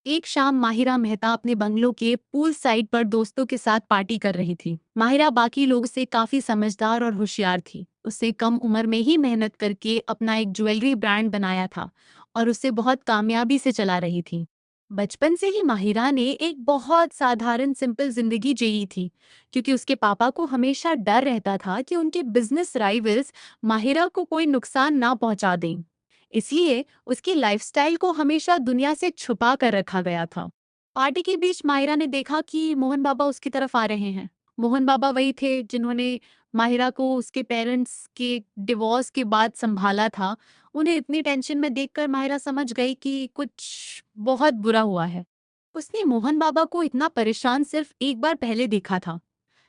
एक शाम माहिरा मेहता अपने बंगलो के पूल साइड पर दोस्तों के साथ पार्टी कर रही थी। माहिरा बाकी लोगों से काफी समझदार और होशियार थी। उससे कम उम्र में ही मेहनत करके अपना एक ज्वेलरी ब्रांड बनाया था और उसे बहुत कामयाबी से चला रही थी। बचपन से ही माहिरा ने एक बहुत साधारण सिंपल जिंदगी जी थी, क्योंकि उसके पापा को हमेशा डर रहता था कि उनके बिजनेस राइवल्स माहिरा को कोई नुकसान ना पहुंचा दें। इसलिए उसकी लाइफस्टाइल को हमेशा दुनिया से छुपा कर रखा गया था। पार्टी के बीच माहिरा ने देखा कि मोहन बाबा उसकी तरफ आ रहे हैं। मोहन बाबा वही थे जिन्होंने माहिरा को उसके पेरेंट्स के डिवोर्स के बाद संभाला था। उन्हें इतनी टेंशन में देखकर माहिरा समझ गई कि कुछ बहुत बुरा हुआ है। उसने मोहन बाबा को इतना परेशान सिर्फ एक बार पहले देखा था,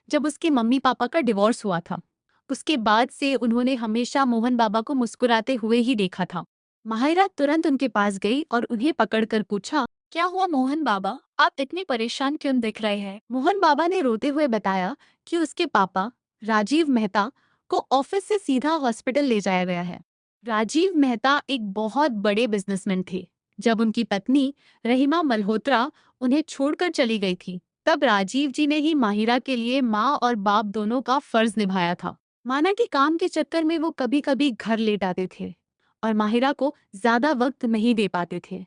जब उसके मम्मी पापा का डिवोर्स हुआ था। उसके बाद से उन्होंने हमेशा मोहन बाबा को मुस्कुराते हुए ही देखा था। माहिरा तुरंत उनके पास गई और उन्हें पकड़कर पूछा, क्या हुआ मोहन बाबा, आप इतने परेशान क्यों दिख रहे हैं? मोहन बाबा ने रोते हुए बताया कि उसके पापा राजीव मेहता को ऑफिस से सीधा हॉस्पिटल ले जाया गया है। राजीव मेहता एक बहुत बड़े बिजनेसमैन थे। जब उनकी पत्नी रहीमा मल्होत्रा उन्हें छोड़कर चली गई थी, तब राजीव जी ने ही माहिरा के लिए माँ और बाप दोनों का फर्ज निभाया था। माना कि काम के चक्कर में वो कभी कभी घर लेट आते थे और माहिरा को ज्यादा वक्त नहीं दे पाते थे,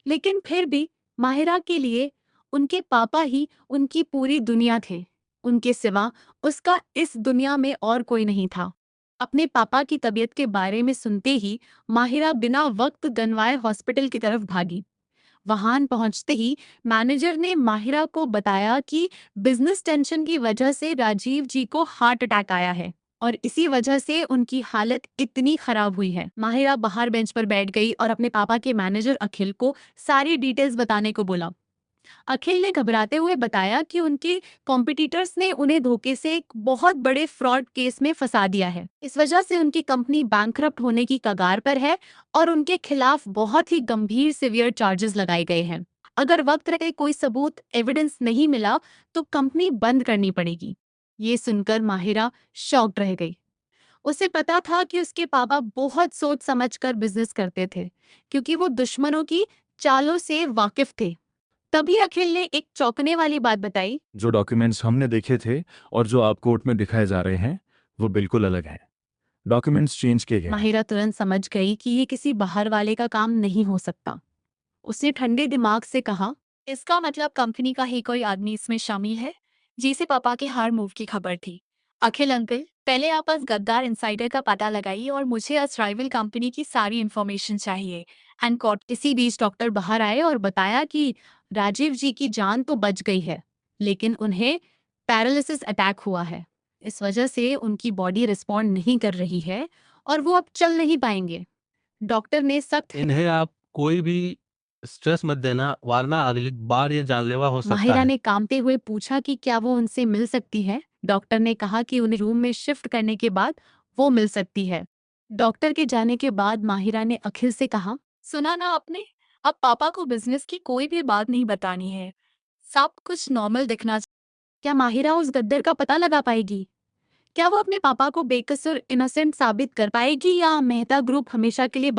लेकिन फिर भी माहिरा के लिए उनके पापा ही उनकी पूरी दुनिया थे। उनके सिवा उसका इस दुनिया में और कोई नहीं था। अपने पापा की तबीयत के बारे में सुनते ही माहिरा बिना वक्त गंवाए हॉस्पिटल की तरफ भागी। वहां पहुंचते ही मैनेजर ने माहिरा को बताया कि बिजनेस टेंशन की वजह से राजीव जी को हार्ट अटैक आया है और इसी वजह से उनकी हालत इतनी खराब हुई है। माहिरा बाहर बेंच पर बैठ गई और अपने पापा के मैनेजर अखिल को सारी डिटेल्स बताने को बोला। अखिल ने घबराते हुए बताया कि उनके कॉम्पिटिटर्स ने उन्हें धोखे से एक बहुत बड़े फ्रॉड केस में फंसा दिया है। इस वजह से उनकी कंपनी बैंकरप्ट होने की कगार पर है और उनके खिलाफ बहुत ही गंभीर सिवियर चार्जेस लगाए गए हैं। अगर वक्त रहते कोई सबूत एविडेंस नहीं मिला तो कंपनी बंद करनी पड़ेगी। ये सुनकर माहिरा शॉक्ड रह गई। उसे पता था कि उसके पापा बहुत सोच समझकर बिजनेस करते थे, क्योंकि वो दुश्मनों की चालों से वाकिफ थे। तभी अखिल ने एक चौंकने वाली बात बताई। जो डॉक्यूमेंट्स हमने देखे थे और जो आप कोर्ट में दिखाए जा रहे हैं वो बिल्कुल अलग हैं। डॉक्यूमेंट्स चेंज किए गए हैं। माहिरा तुरंत समझ गई कि ये किसी बाहर वाले का काम नहीं हो सकता। उसने ठंडे दिमाग से कहा, इसका मतलब कंपनी का ही कोई आदमी इसमें शामिल है, जिसे पापा के हर मूव की खबर थी। अखिल अंकल, पहले आप उस गद्दार इंसाइडर का पता लगाइए और मुझे उस राइवल कंपनी की सारी इंफॉर्मेशन चाहिए। एंड कोर्ट इसी बीच डॉक्टर बाहर आए और बताया कि राजीव जी की जान तो बच गई है, लेकिन उन्हें पैरालिसिस अटैक हुआ है। इस वजह से उनकी बॉडी रिस्पॉन्ड नहीं कर रही है और वो अब चल नहीं पाएंगे। डॉक्टर ने सख्त इन्हें आप कोई भी स्ट्रेस मत देना, वरना अगली बार ये जानलेवा हो सकता माहिरा है। ने कांपते हुए पूछा कि क्या वो उनसे मिल सकती है। डॉक्टर ने कहा कि उन्हें रूम में शिफ्ट करने के बाद वो मिल सकती है। डॉक्टर के जाने के बाद माहिरा ने अखिल से कहा, सुना ना आपने, अब पापा को बिजनेस की कोई भी बात नहीं बतानी है, सब कुछ नॉर्मल दिखना। क्या माहिरा उस गद्दर का पता लगा पाएगी? क्या वो अपने पापा को बेकसूर इनोसेंट साबित कर पाएगी या मेहता ग्रुप हमेशा के लिए